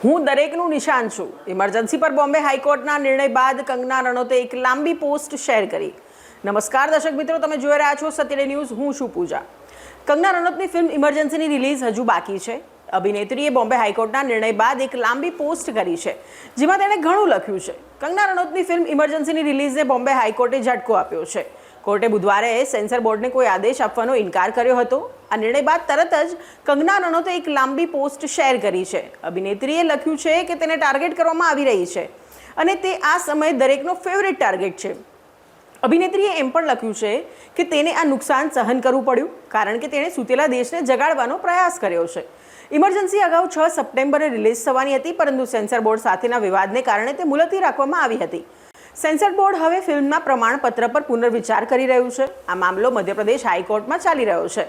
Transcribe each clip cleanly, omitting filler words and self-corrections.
હું દરેકનું નિશાન છું. ઇમરજન્સી પર બોમ્બે હાઈકોર્ટના નિર્ણય બાદ કંગના રનૌતે એક લાંબી પોસ્ટ શેર કરી. નમસ્કાર દર્શક મિત્રો, તમે જોઈ રહ્યા છો સત્ય ડે ન્યૂઝ. હું છું પૂજા. કંગના રનૌતની ફિલ્મ ઇમરજન્સીની રિલીઝ હજુ બાકી છે. અભિનેત્રીએ બોમ્બે હાઈકોર્ટના નિર્ણય બાદ એક લાંબી પોસ્ટ કરી છે, જેમાં તેણે ઘણું લખ્યું છે. કંગના રનૌતની ફિલ્મ ઇમરજન્સીની રિલીઝને બોમ્બે હાઈકોર્ટે ઝટકો આપ્યો છે. કોર્ટે બુધવારે સેન્સર બોર્ડને કોઈ આદેશ આપવાનો ઇનકાર કર્યો હતો. આ નિર્ણય બાદ તરત જ કંગના રનૌતે એક લાંબી પોસ્ટ શેર કરી છે. અભિનેત્રીએ લખ્યું છે કે તેને ટાર્ગેટ કરવામાં આવી રહી છે અને તે આ સમયે દરેકનો ફેવરેટ ટાર્ગેટ છે. અભિનેત્રીએ એમ પણ લખ્યું છે કે તેને આ નુકસાન સહન કરવું પડ્યું કારણ કે તેણે સૂતેલા દેશને જગાડવાનો પ્રયાસ કર્યો છે. ઇમરજન્સી અગાઉ 6 સપ્ટેમ્બરે રિલીઝ થવાની હતી, પરંતુ સેન્સર બોર્ડ સાથેના વિવાદને કારણે તે મુલતવી રાખવામાં આવી હતી. સેન્સર બોર્ડ હવે ફિલ્મના પ્રમાણપત્ર પર પુનર્વિચાર કરી રહ્યું છે. આ મામલો મધ્યપ્રદેશ હાઈકોર્ટમાં ચાલી રહ્યો છે,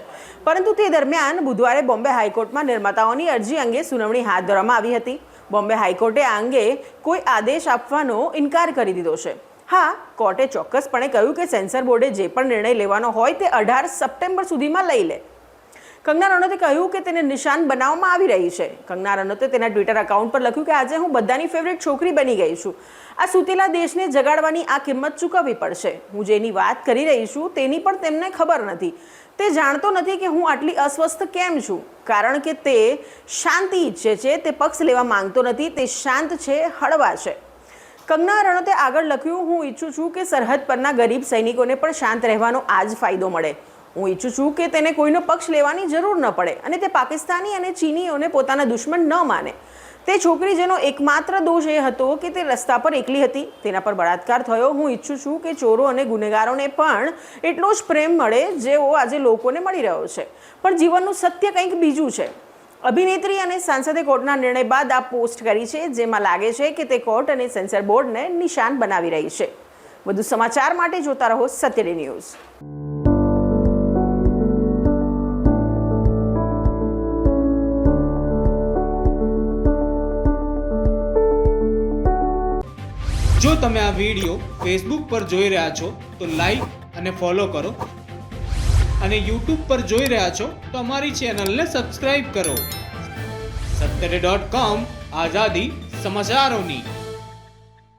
પરંતુ તે દરમિયાન બુધવારે બોમ્બે હાઈકોર્ટમાં નિર્માતાઓની અરજી અંગે સુનાવણી હાથ ધરવામાં આવી હતી. બોમ્બે હાઈકોર્ટે આ અંગે કોઈ આદેશ આપવાનો ઇનકાર કરી દીધો છે. હા, કોર્ટે ચોક્કસપણે કહ્યું કે સેન્સર બોર્ડે જે પણ નિર્ણય લેવાનો હોય તે 18 સપ્ટેમ્બર સુધીમાં લઈ લે. કંગના રનૌતે કહ્યું કે તેને નિશાન બનાવવામાં આવી રહી છે. કંગના રનૌતે તેના ટ્વિટર એકાઉન્ટ પર લખ્યું કે આજે હું બધાની ફેવરેટ છોકરી બની ગઈ છું. આ સૂતેલા દેશને જગાડવાની આ કિંમત ચૂકવવી પડશે. હું જેની વાત કરી રહી છું તેની પણ તેમને ખબર નથી. તે જાણતો નથી કે હું આટલી અસ્વસ્થ કેમ છું, કારણ કે તે શાંતિ ઈચ્છે છે. તે પક્ષ લેવા માંગતો નથી. તે શાંત છે, હળવા છે. કંગના રનૌતે આગળ લખ્યું, હું ઈચ્છું છું કે સરહદ પરના ગરીબ સૈનિકોને પણ શાંત રહેવાનો આ જ ફાયદો મળે. હું ઈચ્છું છું કે તેને કોઈનો પક્ષ લેવાની જરૂર ન પડે અને તે પાકિસ્તાની અને ચીનીઓને પોતાના દુશ્મન ન માને. તે છોકરી જેનો એકમાત્ર દોષ એ હતો કે તે રસ્તા પર એકલી હતી. તેના પર બળાત્કાર થયો. હું ઈચ્છું છું કે ચોરો અને ગુનેગારોને પણ એટલો જ પ્રેમ મળે જેવો આજે લોકોને મળી રહ્યો છે. પણ જીવનનું સત્ય કંઈક બીજું છે. અભિનેત્રી અને સાંસદે કોર્ટના નિર્ણય બાદ આ પોસ્ટ કરી છે, જેમાં લાગે છે કે તે કોર્ટ અને સેન્સર બોર્ડને નિશાન બનાવી રહી છે. વધુ સમાચાર માટે જોતા રહો સત્ય ડે ન્યૂઝ. જો તમે આ વિડીયો ફેસબુક પર જોઈ રહ્યા છો તો લાઈક અને ફોલો કરો, અને યુટ્યુબ પર જોઈ રહ્યા છો તો અમારી ચેનલને સબસ્ક્રાઇબ કરો. satyday.com, આઝાદી સમાચારોની.